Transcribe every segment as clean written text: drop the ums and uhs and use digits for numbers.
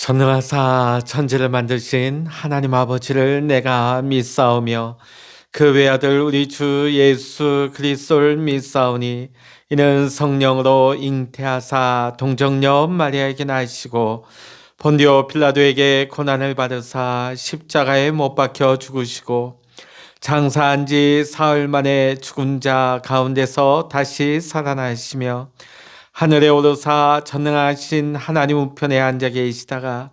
전능하사 천지를 만드신 하나님 아버지를 내가 믿사오며 그 외아들 우리 주 예수 그리스도를 믿사오니 이는 성령으로 잉태하사 동정녀 마리아에게 나시고 본디오 빌라도에게 고난을 받으사 십자가에 못 박혀 죽으시고 장사한 지 사흘 만에 죽은 자 가운데서 다시 살아나시며 하늘에 오르사 전능하신 하나님 우편에 앉아 계시다가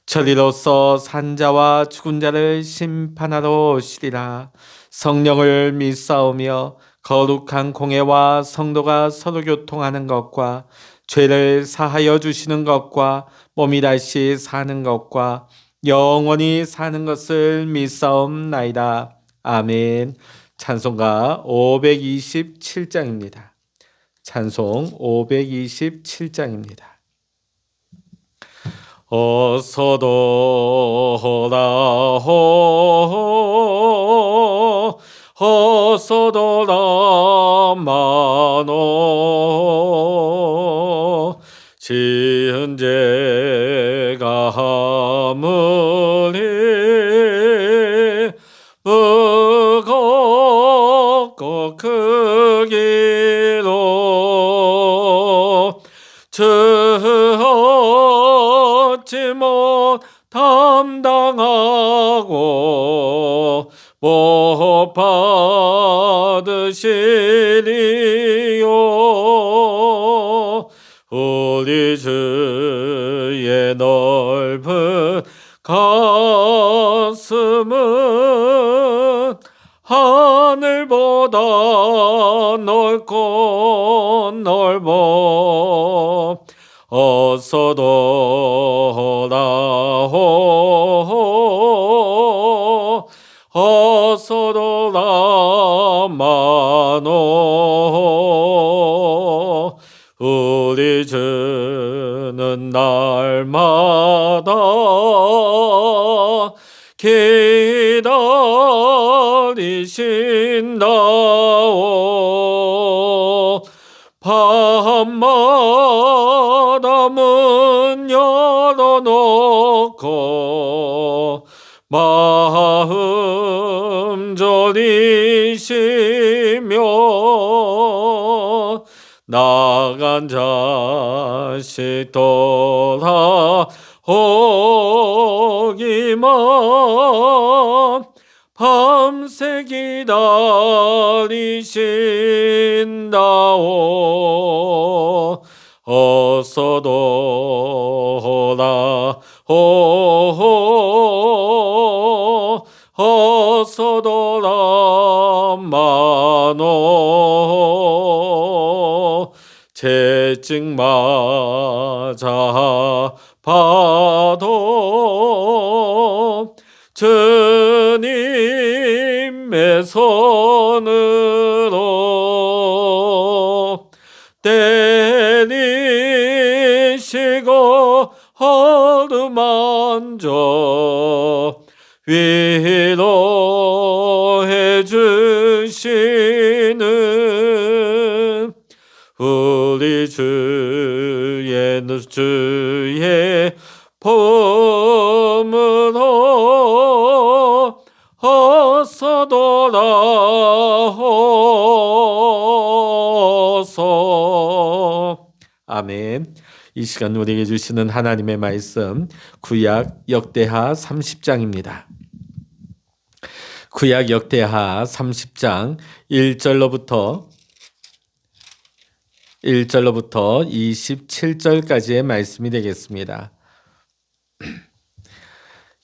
저리로서 산자와 죽은 자를 심판하러 오시리라. 성령을 믿사오며 거룩한 공회와 성도가 서로 교통하는 것과 죄를 사하여 주시는 것과 몸이 다시 사는 것과 영원히 사는 것을 믿사옵나이다. 아멘. 찬송가 527장입니다. 찬송 527장입니다. 어서도라호 어서도라마노 지은 죄가 아무리 무겁고 크기로 지 못 담당하고 못 받으시리요. 우리 주의 넓은 가슴은 하늘보다 넓고 넓어 어서도라호 어서도라마노 우리 주는 날마다 기다리신다오. 밤마다 문 열어놓고 마음 졸이시며 나간 자식 돌아오기만 밤새 기다리신다오. 어서도라마노 채찍 맞아 봐도 주님의 손으로 때리시고 어루만져 위로해 주시는 우리 주의 보험으로 어서도라호소. 아멘. 이 시간 우리에게 주시는 하나님의 말씀 구약 역대하 30장입니다. 구약 역대하 30장 1절로부터 27절까지의 말씀이 되겠습니다.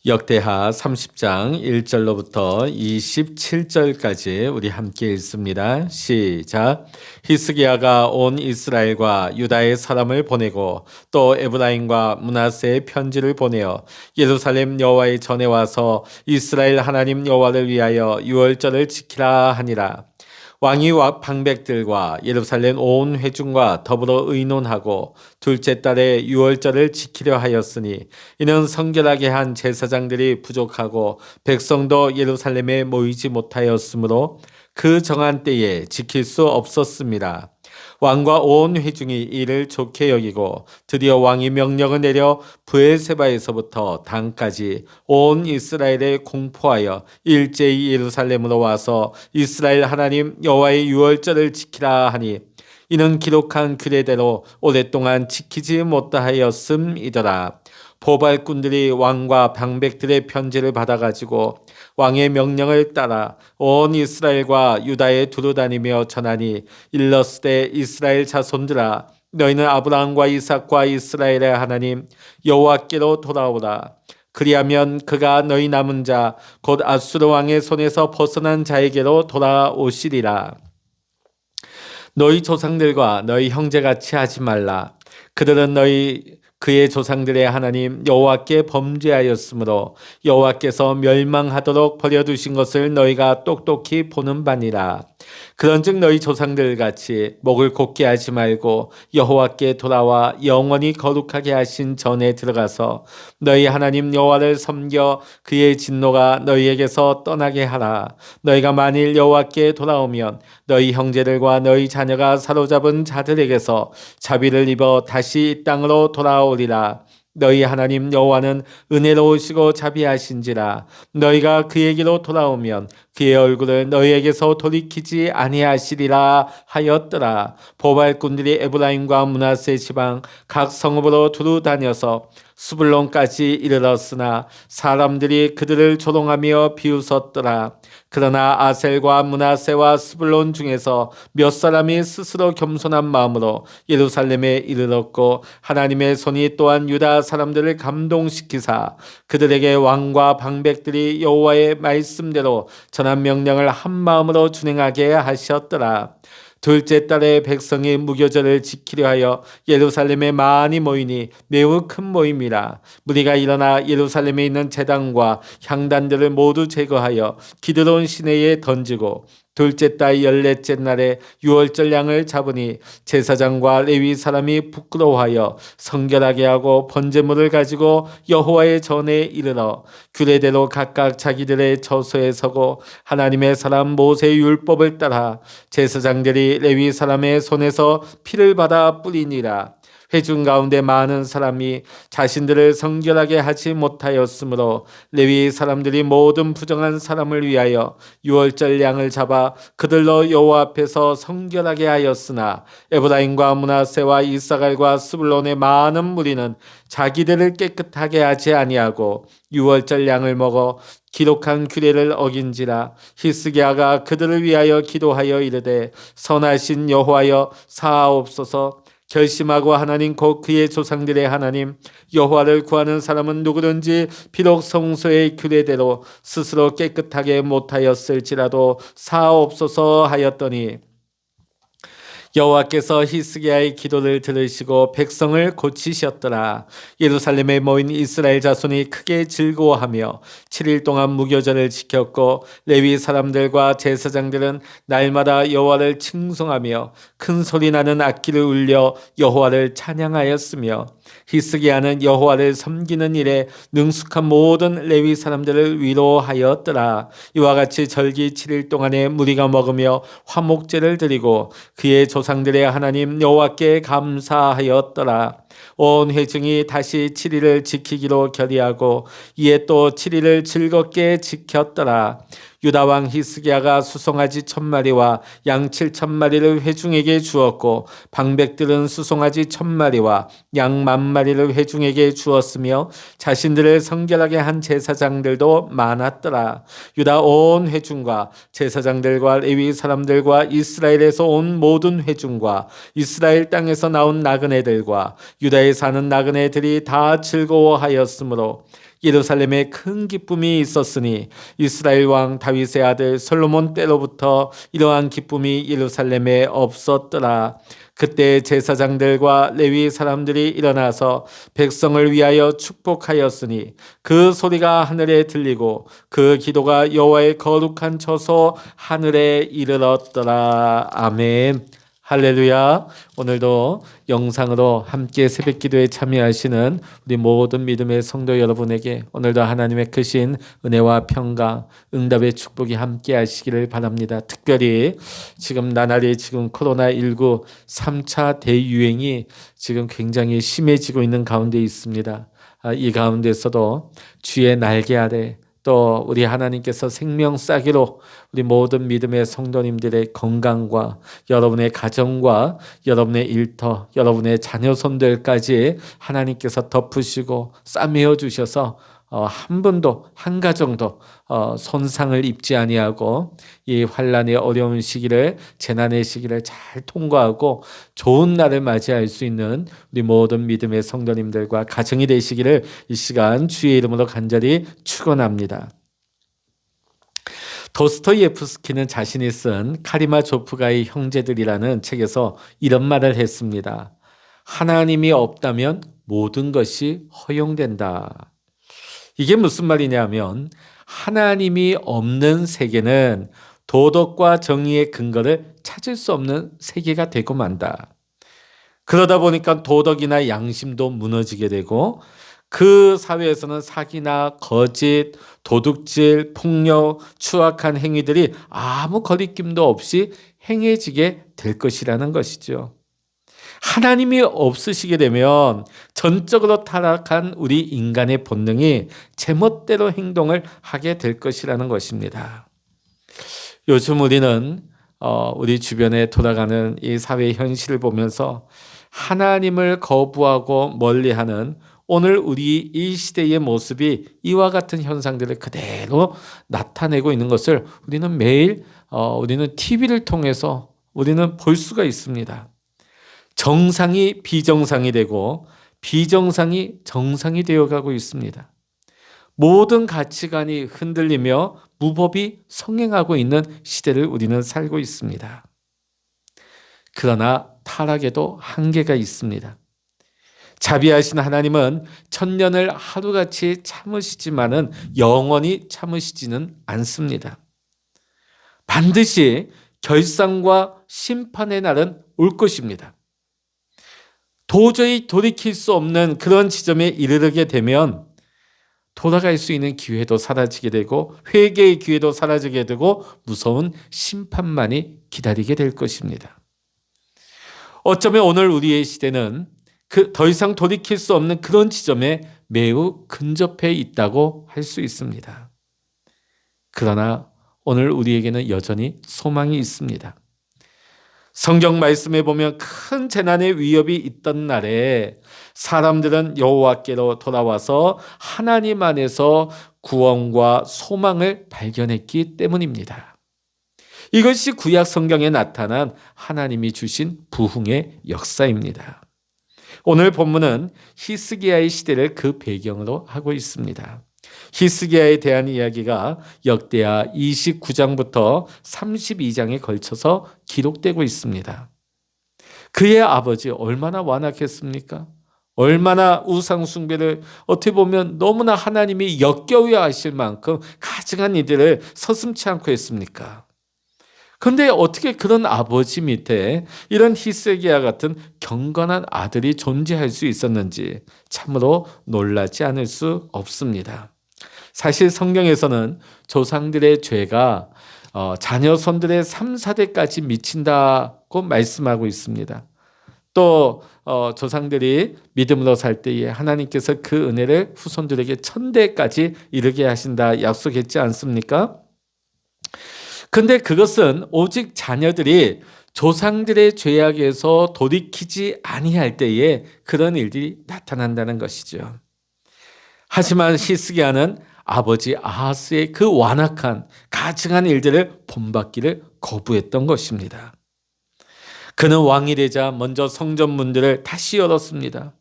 역대하 30장 1절로부터 27절까지 우리 함께 읽습니다. 시작. 히스기야가 온 이스라엘과 유다의 사람을 보내고 또 에브라임과 므낫세의 편지를 보내어 예루살렘 여호와의 전에 와서 이스라엘 하나님 여호와를 위하여 유월절을 지키라 하니라. 왕이 방백들과 예루살렘 온 회중과 더불어 의논하고 둘째 달에 유월절을 지키려 하였으니 이는 성결하게 한 제사장들이 부족하고 백성도 예루살렘에 모이지 못하였으므로 그 정한 때에 지킬 수 없었습니다. 왕과 온 회중이 이를 좋게 여기고 드디어 왕이 명령을 내려 브엘세바에서부터 단까지 온 이스라엘에 공포하여 일제히 예루살렘으로 와서 이스라엘 하나님 여호와의 유월절을 지키라 하니 이는 기록한 규례대로 오랫동안 지키지 못하였음이더라. 보발꾼들이 왕과 방백들의 편지를 받아가지고 왕의 명령을 따라 온 이스라엘과 유다에 두루다니며 전하니 일러스되 이스라엘 자손들아 너희는 아브라함과 이삭과 이스라엘의 하나님 여호와께로 돌아오라. 그리하면 그가 너희 남은 자 곧 아수르 왕의 손에서 벗어난 자에게로 돌아오시리라. 너희 조상들과 너희 형제같이 하지 말라. 그들은 그의 조상들의 하나님 여호와께 범죄하였으므로 여호와께서 멸망하도록 버려두신 것을 너희가 똑똑히 보는 바니라. 그런즉 너희 조상들 같이 목을 곧게 하지 말고 여호와께 돌아와 영원히 거룩하게 하신 전에 들어가서 너희 하나님 여호와를 섬겨 그의 진노가 너희에게서 떠나게 하라. 너희가 만일 여호와께 돌아오면 너희 형제들과 너희 자녀가 사로잡은 자들에게서 자비를 입어 다시 이 땅으로 돌아오리라. 너희 하나님 여호와는 은혜로우시고 자비하신지라. 너희가 그에게로 돌아오면 그의 얼굴을 너희에게서 돌이키지 아니하시리라 하였더라. 보발꾼들이 에브라임과 므낫세 지방 각 성읍으로 두루 다녀서 수불론까지 이르렀으나 사람들이 그들을 조롱하며 비웃었더라. 그러나 아셀과 므낫세와 스불론 중에서 몇 사람이 스스로 겸손한 마음으로 예루살렘에 이르렀고 하나님의 손이 또한 유다 사람들을 감동시키사 그들에게 왕과 방백들이 여호와의 말씀대로 전한 명령을 한 마음으로 준행하게 하셨더라. 둘째 달에 백성이 무교절을 지키려 하여 예루살렘에 많이 모이니 매우 큰 모임이라. 무리가 일어나 예루살렘에 있는 제단과 향단들을 모두 제거하여 기드론 시내에 던지고 둘째 달 14째 날에 유월절 양을 잡으니 제사장과 레위 사람이 부끄러워하여 성결하게 하고 번제물을 가지고 여호와의 전에 이르러 규례대로 각각 자기들의 처소에 서고 하나님의 사람 모세의 율법을 따라 제사장들이 레위 사람의 손에서 피를 받아 뿌리니라. 회중 가운데 많은 사람이 자신들을 성결하게 하지 못하였으므로 레위 사람들이 모든 부정한 사람을 위하여 유월절 양을 잡아 그들로 여호와 앞에서 성결하게 하였으나 에브라임과 므낫세와 이사갈과 스불론의 많은 무리는 자기들을 깨끗하게 하지 아니하고 유월절 양을 먹어 기록한 규례를 어긴지라. 히스기야가 그들을 위하여 기도하여 이르되 선하신 여호와여 사하옵소서. 결심하고 하나님 곧 그의 조상들의 하나님 여호와를 구하는 사람은 누구든지 비록 성소의 규례대로 스스로 깨끗하게 못하였을지라도 사하옵소서 하였더니 여호와께서 히스기야의 기도를 들으시고 백성을 고치셨더라. 예루살렘에 모인 이스라엘 자손이 크게 즐거워하며 7일 동안 무교절을 지켰고 레위 사람들과 제사장들은 날마다 여호와를 칭송하며 큰 소리 나는 악기를 울려 여호와를 찬양하였으며 히스기야는 여호와를 섬기는 일에 능숙한 모든 레위 사람들을 위로하였더라. 이와 같이 절기 7일 동안에 무리가 먹으며 화목제를 드리고 그의 조상들의 하나님 여호와께 감사하였더라. 온 회중이 다시 7일을 지키기로 결의하고 이에 또 7일을 즐겁게 지켰더라. 유다 왕 히스기야가 수송아지 1000마리와 양 7000마리를 회중에게 주었고 방백들은 수송아지 1000마리와 양 10,000마리를 회중에게 주었으며 자신들을 성결하게 한 제사장들도 많았더라. 유다 온 회중과 제사장들과 레위 사람들과 이스라엘에서 온 모든 회중과 이스라엘 땅에서 나온 나그네들과 유다에 사는 나그네들이 다 즐거워하였으므로 예루살렘에 큰 기쁨이 있었으니 이스라엘 왕 다윗의 아들 솔로몬 때로부터 이러한 기쁨이 예루살렘에 없었더라. 그때 제사장들과 레위 사람들이 일어나서 백성을 위하여 축복하였으니 그 소리가 하늘에 들리고 그 기도가 여호와의 거룩한 처소 하늘에 이르렀더라. 아멘. 할렐루야. 오늘도 영상으로 함께 새벽 기도에 참여하시는 우리 모든 믿음의 성도 여러분에게 오늘도 하나님의 크신 은혜와 평강, 응답의 축복이 함께 하시기를 바랍니다. 특별히 지금 나날이 코로나19 3차 대유행이 지금 굉장히 심해지고 있는 가운데 있습니다. 이 가운데서도 주의 날개 아래 또 우리 하나님께서 생명 싸기로 우리 모든 믿음의 성도님들의 건강과 여러분의 가정과 여러분의 일터, 여러분의 자녀손들까지 하나님께서 덮으시고 싸매어 주셔서 한 분도 한 가정도 손상을 입지 아니하고 이 환란의 어려운 시기를 재난의 시기를 잘 통과하고 좋은 날을 맞이할 수 있는 우리 모든 믿음의 성도님들과 가정이 되시기를 이 시간 주의 이름으로 간절히 축원합니다. 도스토이에프스키는 자신이 쓴 카리마조프가의 형제들이라는 책에서 이런 말을 했습니다. 하나님이 없다면 모든 것이 허용된다. 이게 무슨 말이냐면 하나님이 없는 세계는 도덕과 정의의 근거를 찾을 수 없는 세계가 되고 만다. 그러다 보니까 도덕이나 양심도 무너지게 되고 그 사회에서는 사기나 거짓, 도둑질, 폭력, 추악한 행위들이 아무 거리낌도 없이 행해지게 될 것이라는 것이죠. 하나님이 없으시게 되면 전적으로 타락한 우리 인간의 본능이 제멋대로 행동을 하게 될 것이라는 것입니다. 요즘 우리는 우리 주변에 돌아가는 이 사회 현실을 보면서 하나님을 거부하고 멀리하는 오늘 우리 이 시대의 모습이 이와 같은 현상들을 그대로 나타내고 있는 것을 우리는 매일 우리는 TV를 통해서 우리는 볼 수가 있습니다. 정상이 비정상이 되고 비정상이 정상이 되어가고 있습니다. 모든 가치관이 흔들리며 무법이 성행하고 있는 시대를 우리는 살고 있습니다. 그러나 타락에도 한계가 있습니다. 자비하신 하나님은 천년을 하루같이 참으시지만은 영원히 참으시지는 않습니다. 반드시 결산과 심판의 날은 올 것입니다. 도저히 돌이킬 수 없는 그런 지점에 이르게 되면 돌아갈 수 있는 기회도 사라지게 되고 회개의 기회도 사라지게 되고 무서운 심판만이 기다리게 될 것입니다. 어쩌면 오늘 우리의 시대는 더 이상 돌이킬 수 없는 그런 지점에 매우 근접해 있다고 할 수 있습니다. 그러나 오늘 우리에게는 여전히 소망이 있습니다. 성경 말씀에 보면 큰 재난의 위협이 있던 날에 사람들은 여호와께로 돌아와서 하나님 안에서 구원과 소망을 발견했기 때문입니다. 이것이 구약 성경에 나타난 하나님이 주신 부흥의 역사입니다. 오늘 본문은 히스기야의 시대를 그 배경으로 하고 있습니다. 히스기야에 대한 이야기가 역대하 29장부터 32장에 걸쳐서 기록되고 있습니다. 그의 아버지 얼마나 완악했습니까? 얼마나 우상 숭배를 어떻게 보면 너무나 하나님이 역겨워 하실 만큼 가증한 이들을 서슴지 않고 했습니까? 그런데 어떻게 그런 아버지 밑에 이런 히스기야 같은 경건한 아들이 존재할 수 있었는지 참으로 놀라지 않을 수 없습니다. 사실 성경에서는 조상들의 죄가 자녀손들의 3, 4대까지 미친다고 말씀하고 있습니다. 또 조상들이 믿음으로 살 때에 하나님께서 그 은혜를 후손들에게 1000대까지 이르게 하신다 약속했지 않습니까? 근데 그것은 오직 자녀들이 조상들의 죄악에서 돌이키지 아니할 때에 그런 일들이 나타난다는 것이죠. 하지만 히스기야는 아버지 아하스의 그 완악한 가증한 일들을 본받기를 거부했던 것입니다. 그는 왕이 되자 먼저 성전 문들을 다시 열었습니다.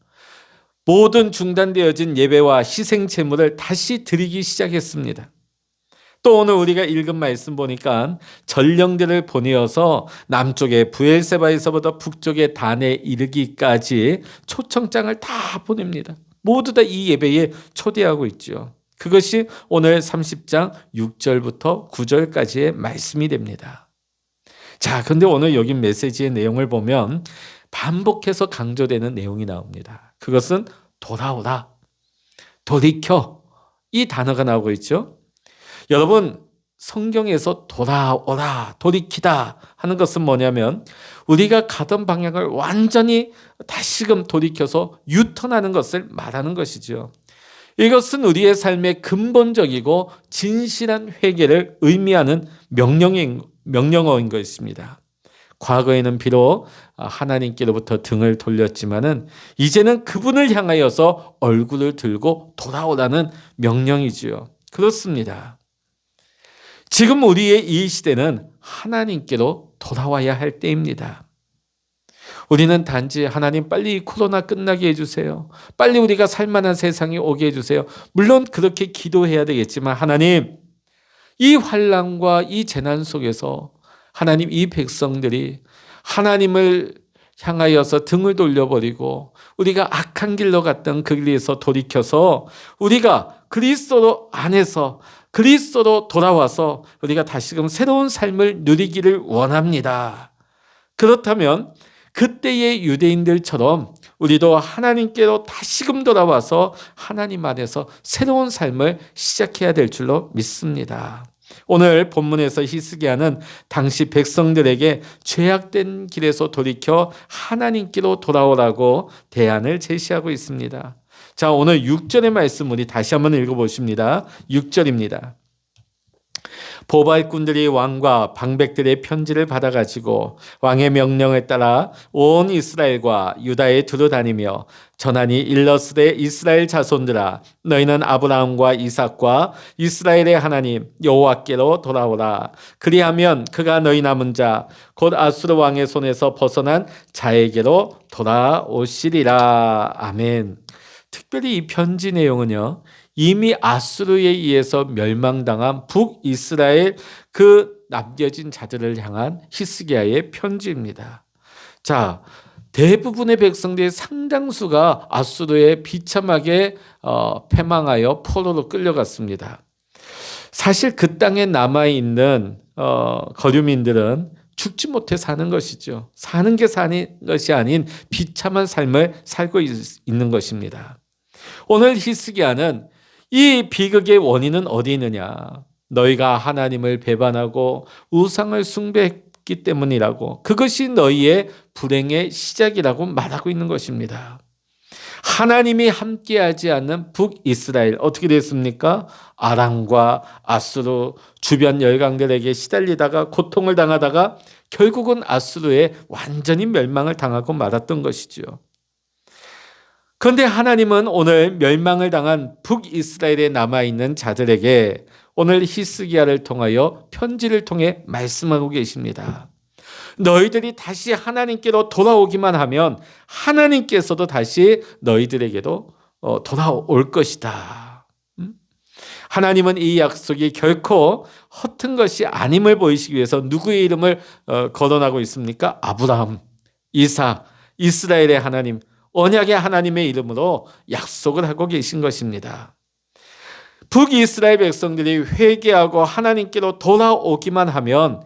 모든 중단되어진 예배와 희생 제물을 다시 드리기 시작했습니다. 또 오늘 우리가 읽은 말씀 보니까 전령들을 보내어서 남쪽의 브엘세바에서부터 북쪽의 단에 이르기까지 초청장을 다 보냅니다. 모두 다 이 예배에 초대하고 있죠. 그것이 오늘 30장 6절부터 9절까지의 말씀이 됩니다. 자, 근데 오늘 여기 메시지의 내용을 보면 반복해서 강조되는 내용이 나옵니다. 그것은 돌아오라, 돌이켜, 이 단어가 나오고 있죠. 여러분, 성경에서 돌아오라, 돌이키다 하는 것은 뭐냐면 우리가 가던 방향을 완전히 다시금 돌이켜서 유턴하는 것을 말하는 것이죠. 이것은 우리의 삶의 근본적이고 진실한 회개를 의미하는 명령어인 것입니다. 과거에는 비록 하나님께로부터 등을 돌렸지만은 이제는 그분을 향하여서 얼굴을 들고 돌아오라는 명령이지요. 그렇습니다. 지금 우리의 이 시대는 하나님께로 돌아와야 할 때입니다. 우리는 단지 하나님 빨리 코로나 끝나게 해주세요. 빨리 우리가 살만한 세상이 오게 해주세요. 물론 그렇게 기도해야 되겠지만 하나님, 이 환난과 이 재난 속에서 하나님, 이 백성들이 하나님을 향하여서 등을 돌려버리고 우리가 악한 길로 갔던 그 길에서 돌이켜서 우리가 그리스도 안에서 그리스도로 돌아와서 우리가 다시금 새로운 삶을 누리기를 원합니다. 그렇다면 그때의 유대인들처럼 우리도 하나님께로 다시금 돌아와서 하나님 안에서 새로운 삶을 시작해야 될 줄로 믿습니다. 오늘 본문에서 히스기야는 당시 백성들에게 죄악된 길에서 돌이켜 하나님께로 돌아오라고 대안을 제시하고 있습니다. 자, 오늘 6절의 말씀 우리 다시 한번 읽어보십니다. 6절입니다. 보발꾼들이 왕과 방백들의 편지를 받아가지고 왕의 명령에 따라 온 이스라엘과 유다에 두루다니며 전하니 일러스되 이스라엘 자손들아, 너희는 아브라함과 이삭과 이스라엘의 하나님 여호와께로 돌아오라. 그리하면 그가 너희 남은 자 곧 아수르 왕의 손에서 벗어난 자에게로 돌아오시리라. 아멘. 특별히 이 편지 내용은요, 이미 아수르에 의해서 멸망당한 북이스라엘 그 남겨진 자들을 향한 히스기야의 편지입니다. 자, 대부분의 백성들의 상당수가 아수르에 비참하게 패망하여 포로로 끌려갔습니다. 사실 그 땅에 남아있는 거류민들은 죽지 못해 사는 것이죠. 사는 게 사는 것이 아닌 비참한 삶을 살고 있는 것입니다. 오늘 히스기야는 이 비극의 원인은 어디 있느냐? 너희가 하나님을 배반하고 우상을 숭배했기 때문이라고, 그것이 너희의 불행의 시작이라고 말하고 있는 것입니다. 하나님이 함께하지 않는 북이스라엘 어떻게 됐습니까? 아람과 아수르 주변 열강들에게 시달리다가 고통을 당하다가 결국은 아수르에 완전히 멸망을 당하고 말았던 것이죠. 그런데 하나님은 오늘 멸망을 당한 북이스라엘에 남아있는 자들에게 오늘 히스기야를 통하여 편지를 통해 말씀하고 계십니다. 너희들이 다시 하나님께로 돌아오기만 하면 하나님께서도 다시 너희들에게도 돌아올 것이다. 하나님은 이 약속이 결코 허튼 것이 아님을 보이시기 위해서 누구의 이름을 거론하고 있습니까? 아브라함, 이삭, 이스라엘의 하나님, 언약의 하나님의 이름으로 약속을 하고 계신 것입니다. 북이스라엘 백성들이 회개하고 하나님께로 돌아오기만 하면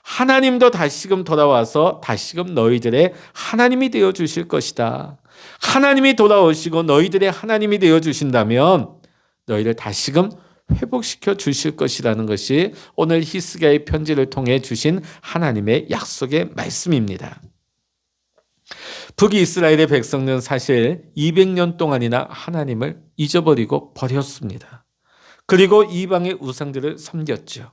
하나님도 다시금 돌아와서 다시금 너희들의 하나님이 되어 주실 것이다. 하나님이 돌아오시고 너희들의 하나님이 되어 주신다면 너희를 다시금 회복시켜 주실 것이라는 것이 오늘 히스기야의 편지를 통해 주신 하나님의 약속의 말씀입니다. 북이스라엘의 백성은 사실 200년 동안이나 하나님을 잊어버리고 버렸습니다. 그리고 이방의 우상들을 섬겼죠.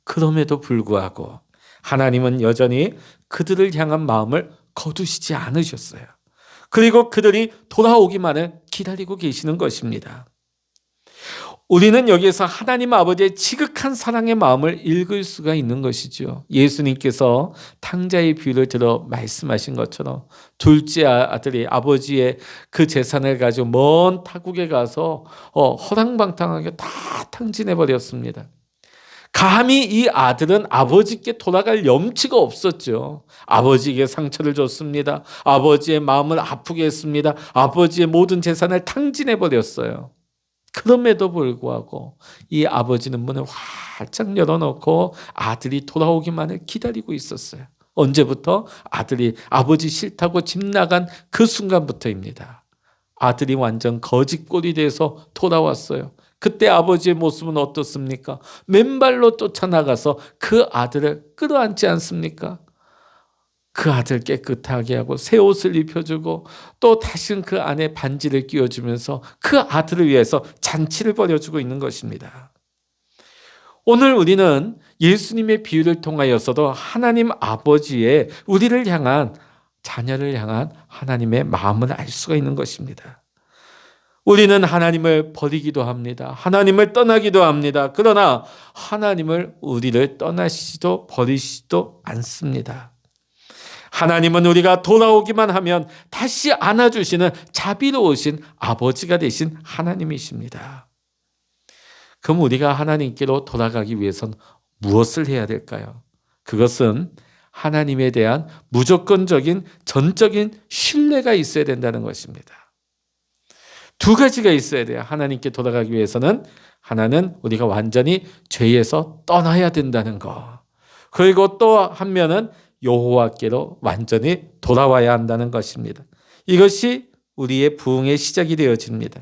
그럼에도 불구하고 하나님은 여전히 그들을 향한 마음을 거두시지 않으셨어요. 그리고 그들이 돌아오기만을 기다리고 계시는 것입니다. 우리는 여기에서 하나님 아버지의 지극한 사랑의 마음을 읽을 수가 있는 것이죠. 예수님께서 탕자의 비유를 들어 말씀하신 것처럼 둘째 아들이 아버지의 그 재산을 가지고 먼 타국에 가서 허랑방탕하게 다 탕진해 버렸습니다. 감히 이 아들은 아버지께 돌아갈 염치가 없었죠. 아버지에게 상처를 줬습니다. 아버지의 마음을 아프게 했습니다. 아버지의 모든 재산을 탕진해 버렸어요. 그럼에도 불구하고 이 아버지는 문을 활짝 열어놓고 아들이 돌아오기만을 기다리고 있었어요. 언제부터? 아들이 아버지 싫다고 집 나간 그 순간부터입니다. 아들이 완전 거짓골이 돼서 돌아왔어요. 그때 아버지의 모습은 어떻습니까? 맨발로 쫓아나가서 그 아들을 끌어안지 않습니까? 그 아들 깨끗하게 하고 새 옷을 입혀주고 또 다시는 그 안에 반지를 끼워주면서 그 아들을 위해서 잔치를 벌여주고 있는 것입니다. 오늘 우리는 예수님의 비유를 통하여서도 하나님 아버지의 우리를 향한, 자녀를 향한 하나님의 마음을 알 수가 있는 것입니다. 우리는 하나님을 버리기도 합니다. 하나님을 떠나기도 합니다. 그러나 하나님을 우리를 떠나시지도 버리시지도 않습니다. 하나님은 우리가 돌아오기만 하면 다시 안아주시는 자비로우신 아버지가 되신 하나님이십니다. 그럼 우리가 하나님께로 돌아가기 위해선 무엇을 해야 될까요? 그것은 하나님에 대한 무조건적인 전적인 신뢰가 있어야 된다는 것입니다. 두 가지가 있어야 돼요. 하나님께 돌아가기 위해서는 하나는 우리가 완전히 죄에서 떠나야 된다는 거. 그리고 또 한 면은 여호와께로 완전히 돌아와야 한다는 것입니다. 이것이 우리의 부흥의 시작이 되어집니다.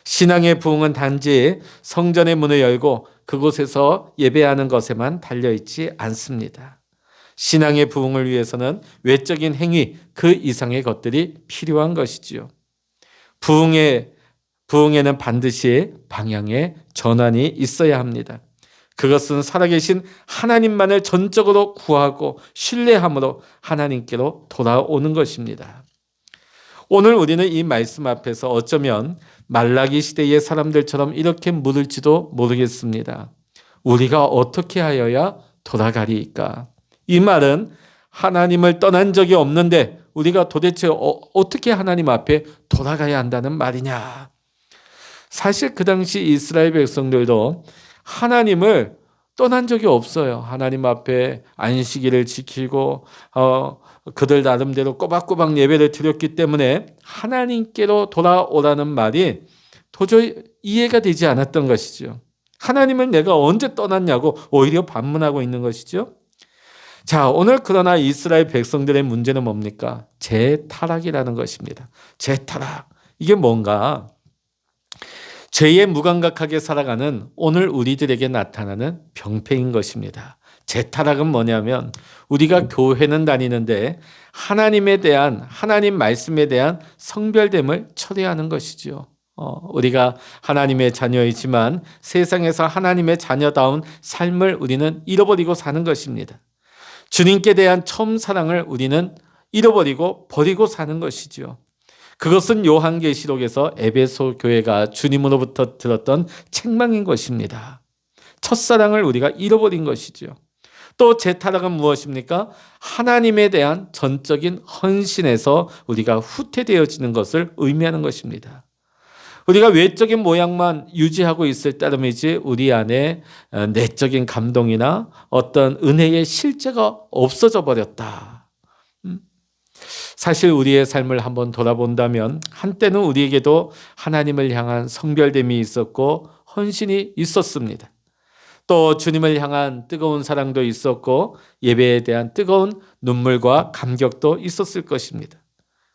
신앙의 부흥은 단지 성전의 문을 열고 그곳에서 예배하는 것에만 달려있지 않습니다. 신앙의 부흥을 위해서는 외적인 행위, 그 이상의 것들이 필요한 것이지요. 부흥에는 반드시 방향의 전환이 있어야 합니다. 그것은 살아계신 하나님만을 전적으로 구하고 신뢰함으로 하나님께로 돌아오는 것입니다. 오늘 우리는 이 말씀 앞에서 어쩌면 말라기 시대의 사람들처럼 이렇게 물을지도 모르겠습니다. 우리가 어떻게 하여야 돌아가리까? 이 말은 하나님을 떠난 적이 없는데 우리가 도대체 어떻게 하나님 앞에 돌아가야 한다는 말이냐? 사실 그 당시 이스라엘 백성들도 하나님을 떠난 적이 없어요. 하나님 앞에 안식일을 지키고 그들 나름대로 꼬박꼬박 예배를 드렸기 때문에 하나님께로 돌아오라는 말이 도저히 이해가 되지 않았던 것이죠. 하나님을 내가 언제 떠났냐고 오히려 반문하고 있는 것이죠. 자, 오늘 그러나 이스라엘 백성들의 문제는 뭡니까? 재타락이라는 것입니다. 재타락. 이게 뭔가? 죄에 무감각하게 살아가는 오늘 우리들에게 나타나는 병폐인 것입니다. 재타락은 뭐냐면 우리가 교회는 다니는데 하나님에 대한, 하나님 말씀에 대한 성별됨을 처리하는 것이죠. 우리가 하나님의 자녀이지만 세상에서 하나님의 자녀다운 삶을 우리는 잃어버리고 사는 것입니다. 주님께 대한 처음 사랑을 우리는 잃어버리고 버리고 사는 것이죠. 그것은 요한계시록에서 에베소 교회가 주님으로부터 들었던 책망인 것입니다. 첫사랑을 우리가 잃어버린 것이죠. 또 재타락은 무엇입니까? 하나님에 대한 전적인 헌신에서 우리가 후퇴되어지는 것을 의미하는 것입니다. 우리가 외적인 모양만 유지하고 있을 따름이지 우리 안에 내적인 감동이나 어떤 은혜의 실제가 없어져 버렸다. 사실 우리의 삶을 한번 돌아본다면 한때는 우리에게도 하나님을 향한 성별됨이 있었고 헌신이 있었습니다. 또 주님을 향한 뜨거운 사랑도 있었고 예배에 대한 뜨거운 눈물과 감격도 있었을 것입니다.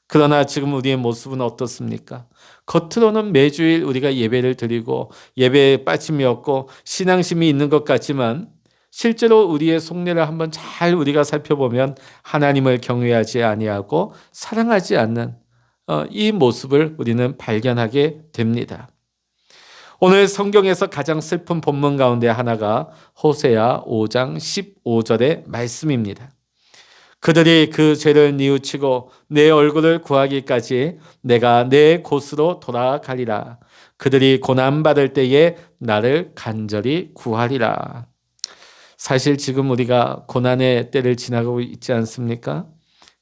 그러나 지금 우리의 모습은 어떻습니까? 겉으로는 매주일 우리가 예배를 드리고 예배에 빠짐이 없고 신앙심이 있는 것 같지만 실제로 우리의 속내를 한번 잘 우리가 살펴보면 하나님을 경외하지 아니하고 사랑하지 않는 이 모습을 우리는 발견하게 됩니다. 오늘 성경에서 가장 슬픈 본문 가운데 하나가 호세아 5장 15절의 말씀입니다. 그들이 그 죄를 뉘우치고 내 얼굴을 구하기까지 내가 내 곳으로 돌아가리라. 그들이 고난받을 때에 나를 간절히 구하리라. 사실 지금 우리가 고난의 때를 지나가고 있지 않습니까?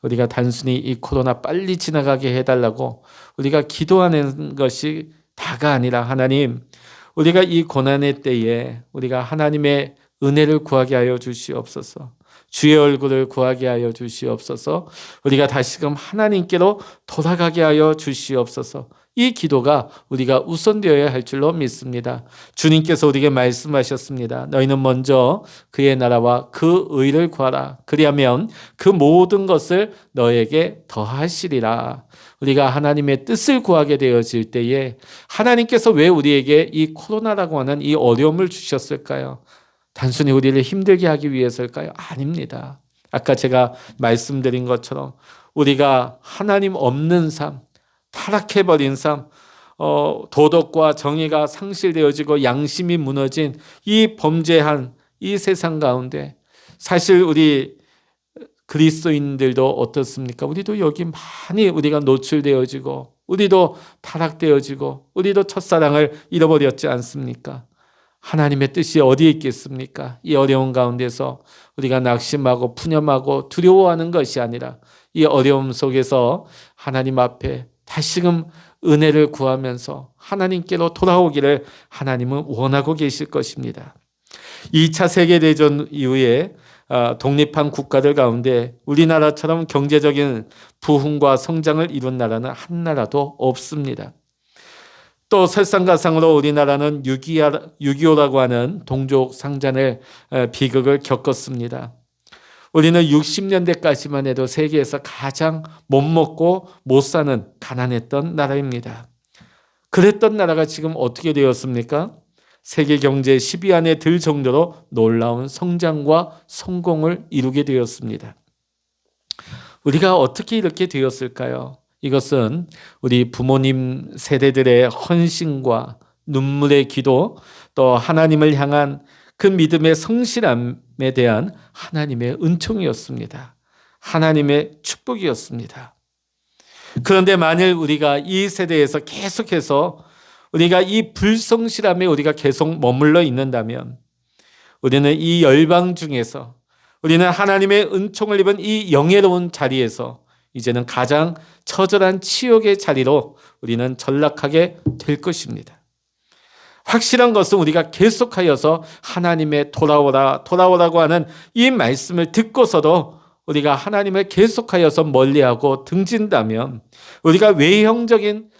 우리가 단순히 이 코로나 빨리 지나가게 해달라고 우리가 기도하는 것이 다가 아니라 하나님, 우리가 이 고난의 때에 우리가 하나님의 은혜를 구하게 하여 주시옵소서. 주의 얼굴을 구하게 하여 주시옵소서. 우리가 다시금 하나님께로 돌아가게 하여 주시옵소서. 이 기도가 우리가 우선되어야 할 줄로 믿습니다. 주님께서 우리에게 말씀하셨습니다. 너희는 먼저 그의 나라와 그 의를 구하라. 그리하면 그 모든 것을 너에게 더하시리라. 우리가 하나님의 뜻을 구하게 되어질 때에 하나님께서 왜 우리에게 이 코로나라고 하는 이 어려움을 주셨을까요? 단순히 우리를 힘들게 하기 위해서일까요? 아닙니다. 아까 제가 말씀드린 것처럼 우리가 하나님 없는 삶, 타락해버린 삶, 도덕과 정의가 상실되어지고 양심이 무너진 이 범죄한 이 세상 가운데 사실 우리 그리스도인들도 어떻습니까? 우리도 여기 많이 우리가 노출되어지고 우리도 타락되어지고 우리도 첫사랑을 잃어버렸지 않습니까? 하나님의 뜻이 어디에 있겠습니까? 이 어려운 가운데서 우리가 낙심하고 푸념하고 두려워하는 것이 아니라 이 어려움 속에서 하나님 앞에 다시금 은혜를 구하면서 하나님께로 돌아오기를 하나님은 원하고 계실 것입니다. 2차 세계대전 이후에 독립한 국가들 가운데 우리나라처럼 경제적인 부흥과 성장을 이룬 나라는 한 나라도 없습니다. 또 설상가상으로 우리나라는 6.25라고 하는 동족 상잔의 비극을 겪었습니다. 우리는 60년대까지만 해도 세계에서 가장 못 먹고 못 사는 가난했던 나라입니다. 그랬던 나라가 지금 어떻게 되었습니까? 세계 경제 10위 안에 들 정도로 놀라운 성장과 성공을 이루게 되었습니다. 우리가 어떻게 이렇게 되었을까요? 이것은 우리 부모님 세대들의 헌신과 눈물의 기도, 또 하나님을 향한 그 믿음의 성실함에 대한 하나님의 은총이었습니다. 하나님의 축복이었습니다. 그런데 만일 우리가 이 세대에서 계속해서 우리가 이 불성실함에 우리가 계속 머물러 있는다면 우리는 이 열방 중에서 우리는 하나님의 은총을 입은 이 영예로운 자리에서 이제는 가장 처절한 치욕의 자리로 우리는 전락하게 될 것입니다. 확실한 것은 우리가 계속하여서 하나님의 돌아오라고 하는 이 말씀을 듣고서도 우리가 하나님을 계속하여서 멀리하고 등진다면, 우리가 외형적인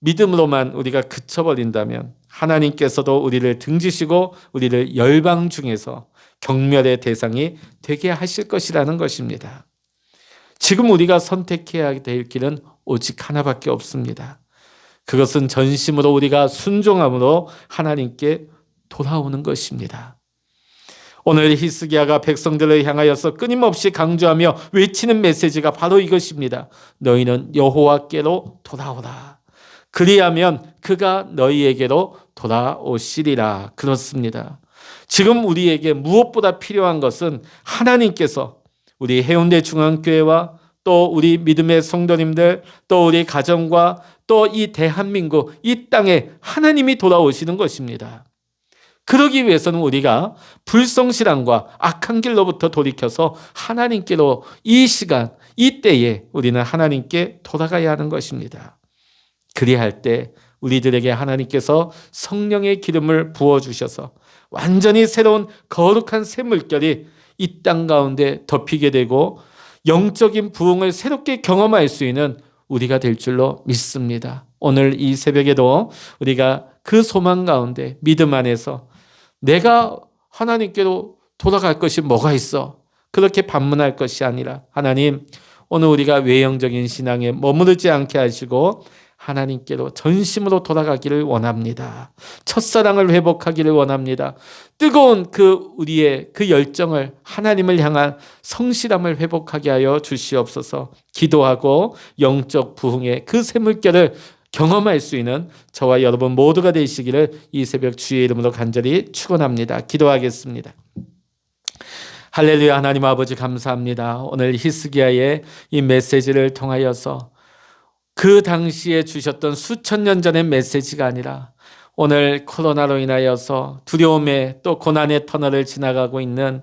믿음으로만 우리가 그쳐버린다면 하나님께서도 우리를 등지시고 우리를 열방 중에서 경멸의 대상이 되게 하실 것이라는 것입니다. 지금 우리가 선택해야 될 길은 오직 하나밖에 없습니다. 그것은 전심으로 우리가 순종함으로 하나님께 돌아오는 것입니다. 오늘 히스기야가 백성들을 향하여서 끊임없이 강조하며 외치는 메시지가 바로 이것입니다. 너희는 여호와께로 돌아오라. 그리하면 그가 너희에게로 돌아오시리라. 그렇습니다. 지금 우리에게 무엇보다 필요한 것은 하나님께서 우리 해운대 중앙교회와 또 우리 믿음의 성도님들, 또 우리 가정과 또 이 대한민국, 이 땅에 하나님이 돌아오시는 것입니다. 그러기 위해서는 우리가 불성실함과 악한 길로부터 돌이켜서 하나님께로 이 시간, 이 때에 우리는 하나님께 돌아가야 하는 것입니다. 그리할 때 우리들에게 하나님께서 성령의 기름을 부어주셔서 완전히 새로운 거룩한 새 물결이 이 땅 가운데 덮이게 되고 영적인 부흥을 새롭게 경험할 수 있는 우리가 될 줄로 믿습니다. 오늘 이 새벽에도 우리가 그 소망 가운데 믿음 안에서 내가 하나님께로 돌아갈 것이 뭐가 있어? 그렇게 반문할 것이 아니라 하나님, 오늘 우리가 외형적인 신앙에 머무르지 않게 하시고 하나님께로 전심으로 돌아가기를 원합니다. 첫사랑을 회복하기를 원합니다. 뜨거운 우리의 그 열정을, 하나님을 향한 성실함을 회복하게 하여 주시옵소서. 기도하고 영적 부흥의 그 샘물결을 경험할 수 있는 저와 여러분 모두가 되시기를 이 새벽 주의 이름으로 간절히 축원합니다. 기도하겠습니다. 할렐루야. 하나님 아버지 감사합니다. 오늘 히스기야의 이 메시지를 통하여서 그 당시에 주셨던 수천 년 전의 메시지가 아니라 오늘 코로나로 인하여서 두려움의 또 고난의 터널을 지나가고 있는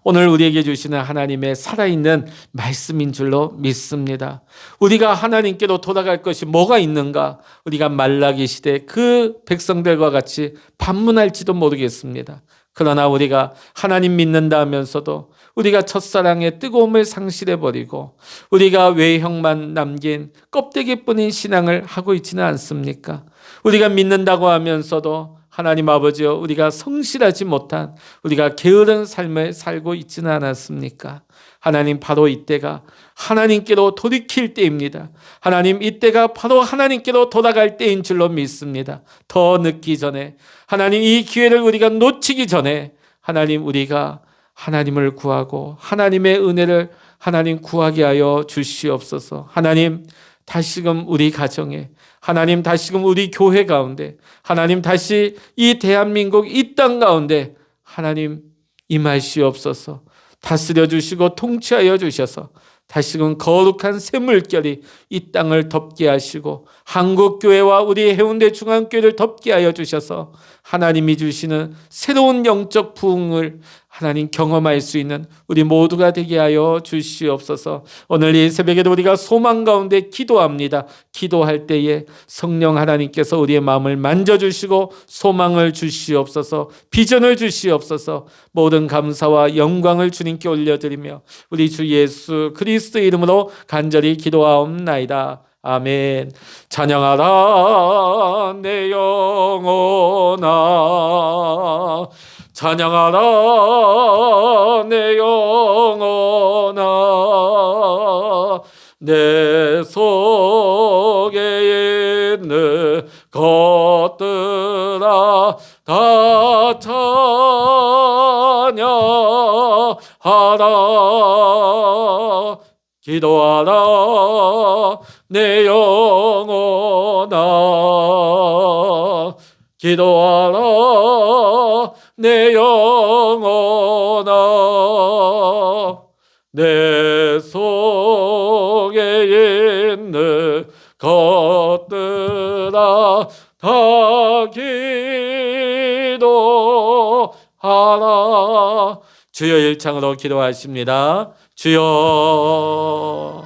오늘 우리에게 주시는 하나님의 살아있는 말씀인 줄로 믿습니다. 우리가 하나님께로 돌아갈 것이 뭐가 있는가? 우리가 말라기 시대 그 백성들과 같이 반문할지도 모르겠습니다. 그러나 우리가 하나님 믿는다 하면서도 우리가 첫사랑의 뜨거움을 상실해버리고 우리가 외형만 남긴 껍데기뿐인 신앙을 하고 있지는 않습니까? 우리가 믿는다고 하면서도 하나님 아버지여 우리가 성실하지 못한 우리가 게으른 삶을 살고 있지는 않았습니까? 하나님, 바로 이때가 하나님께로 돌이킬 때입니다. 하나님, 이때가 바로 하나님께로 돌아갈 때인 줄로 믿습니다. 더 늦기 전에, 하나님, 이 기회를 우리가 놓치기 전에 하나님, 우리가 하나님을 구하고 하나님의 은혜를 하나님 구하게 하여 주시옵소서. 하나님, 다시금 우리 가정에, 하나님, 다시금 우리 교회 가운데, 하나님, 다시 이 대한민국 이 땅 가운데 하나님 임하시옵소서. 다스려 주시고 통치하여 주셔서 다시금 거룩한 샘물결이 이 땅을 덮게 하시고 한국교회와 우리 해운대 중앙교회를 덮게 하여 주셔서 하나님이 주시는 새로운 영적 부흥을 하나님 경험할 수 있는 우리 모두가 되게 하여 주시옵소서. 오늘 이 새벽에도 우리가 소망 가운데 기도합니다. 기도할 때에 성령 하나님께서 우리의 마음을 만져주시고 소망을 주시옵소서, 비전을 주시옵소서. 모든 감사와 영광을 주님께 올려드리며 우리 주 예수 그리스도의 이름으로 간절히 기도하옵나이다. 아멘. 찬양하라 내 영혼아, 찬양하라 내 영혼아, 내 속에 있는 것들아 다 찬양하라. 기도하라 내 영혼아, 기도하라 내 영혼아, 내 속에 있는 것들아 다 기도하라. 주여 일창으로 기도하십니다. 주여